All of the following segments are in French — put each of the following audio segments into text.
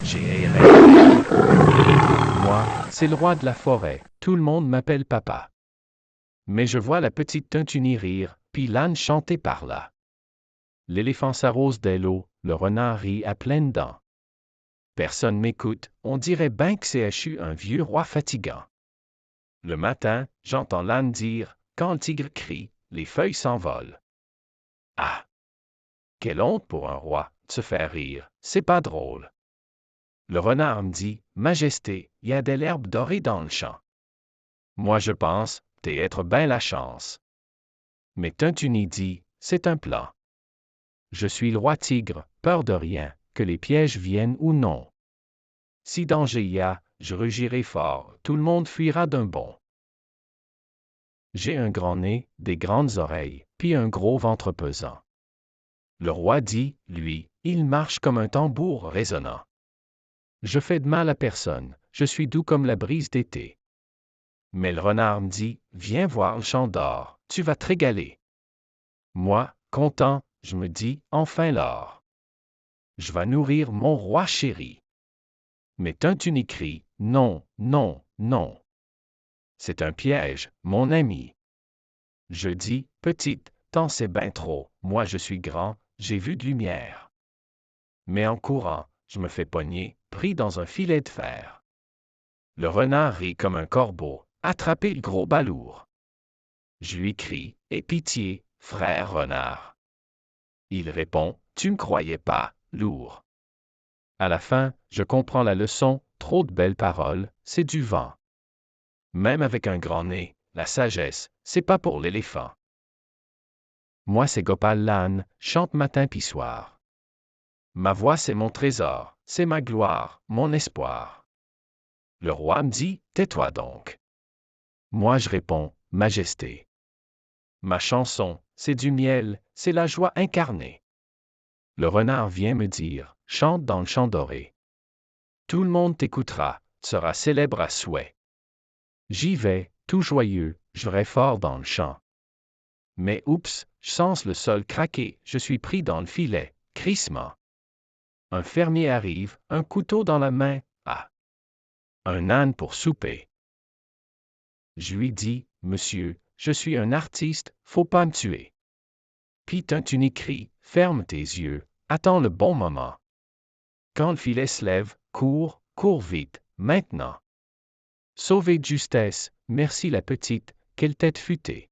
J'ai erré. Moi, c'est le roi de la forêt, tout le monde m'appelle papa. Mais je vois la petite Tuntunie rire, puis l'âne chanter par là. L'éléphant s'arrose de l'eau, le renard rit à pleines dents. Personne m'écoute, on dirait ben que CHU un vieux roi fatigant. Le matin, j'entends l'âne dire, quand le tigre crie, les feuilles s'envolent. Ah! Quelle honte pour un roi, de se faire rire, c'est pas drôle. Le renard me dit, Majesté, il y a de l'herbe dorée dans le champ. Moi je pense, t'es être ben la chance. Mais Tuntuni dit, c'est un plan. Je suis le roi tigre, peur de rien, que les pièges viennent ou non. Si danger y a, je rugirai fort, tout le monde fuira d'un bond. J'ai un grand nez, des grandes oreilles, puis un gros ventre pesant. Le roi dit, lui, il marche comme un tambour résonnant. Je fais de mal à personne, je suis doux comme la brise d'été. Mais le renard me dit, viens voir le champ d'or, tu vas te régaler. Moi, content, je me dis, enfin l'or. Je vais nourrir mon roi chéri. Mais Tuntuni crie, non, non, non. C'est un piège, mon ami. Je dis, petite, t'en sais ben trop, moi je suis grand, j'ai vu de lumière. Mais en courant, je me fais pogner, pris dans un filet de fer. Le renard rit comme un corbeau, attrapez le gros balourd. Je lui crie, aie pitié, frère renard. Il répond, tu me croyais pas, lourd. À la fin, je comprends la leçon, trop de belles paroles, c'est du vent. Même avec un grand nez, la sagesse, c'est pas pour l'éléphant. Moi c'est Gopal l'âne, chante matin pis soir. Ma voix c'est mon trésor, c'est ma gloire, mon espoir. Le roi me dit, tais-toi donc. Moi je réponds, Majesté. Ma chanson, c'est du miel, c'est la joie incarnée. Le renard vient me dire, chante dans le champ doré. Tout le monde t'écoutera, tu seras célèbre à souhait. J'y vais, tout joyeux, je vais fort dans le champ. Mais oups, je sens le sol craquer, je suis pris dans le filet, crissement. Un fermier arrive, un couteau dans la main, ah! Un âne pour souper. Je lui dis, monsieur, je suis un artiste, faut pas me tuer. Puis Tuntuni crie, ferme tes yeux, attends le bon moment. Quand le filet se lève, cours, cours vite, maintenant. Sauvez de justesse, merci la petite, quelle tête futée.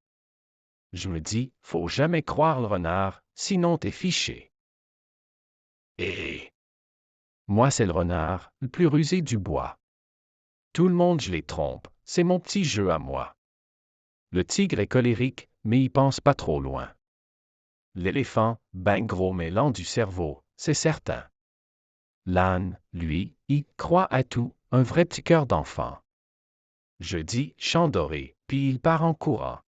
Je me dis, faut jamais croire le renard, sinon t'es fiché. Et moi c'est le renard, le plus rusé du bois. Tout le monde je les trompe, c'est mon petit jeu à moi. Le tigre est colérique, mais il pense pas trop loin. L'éléphant, ben gros mais lent du cerveau, c'est certain. L'âne, lui, il croit à tout, un vrai petit cœur d'enfant. Je dis, champ doré, puis il part en courant.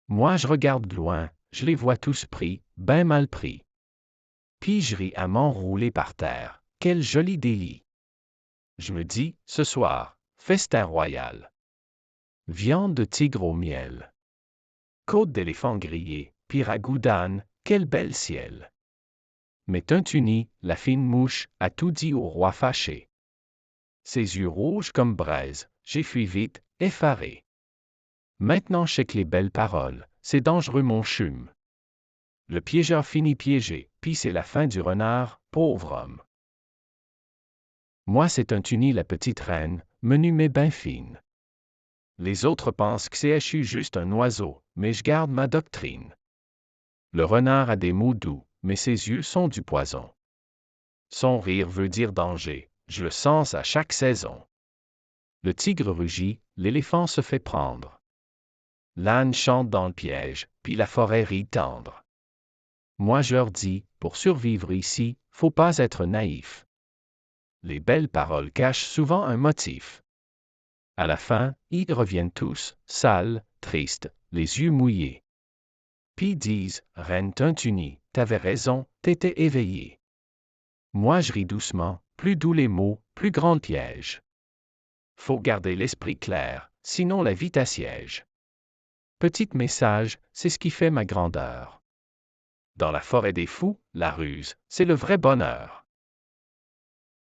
Moi je regarde de loin, je les vois tous pris, ben mal pris. Puis je ris à m'enrouler par terre, quel joli délit. Je me dis, ce soir, festin royal. Viande de tigre au miel. Côte d'éléphant grillée, puis ragoût d'âne, quel bel ciel. Mais Tuntuni, la fine mouche, a tout dit au roi fâché. Ses yeux rouges comme braise, j'ai fui vite, effaré. Maintenant je sais que les belles paroles, c'est dangereux mon chume. Le piégeur finit piégé, puis c'est la fin du renard, pauvre homme. Moi c'est Tuntuni la petite reine, menue mais ben fine. Les autres pensent que c'est juste un oiseau, mais je garde ma doctrine. Le renard a des mots doux, mais ses yeux sont du poison. Son rire veut dire danger, je le sens à chaque saison. Le tigre rugit, l'éléphant se fait prendre. L'âne chante dans le piège, puis la forêt rit tendre. Moi je leur dis, pour survivre ici, faut pas être naïf. Les belles paroles cachent souvent un motif. À la fin, ils reviennent tous, sales, tristes, les yeux mouillés. Puis disent, Reine Tuntuni, t'avais raison, t'étais éveillée. Moi je ris doucement, plus doux les mots, plus grand le piège. Faut garder l'esprit clair, sinon la vie t'assiège. Petit message, c'est ce qui fait ma grandeur. Dans la forêt des fous, la ruse, c'est le vrai bonheur.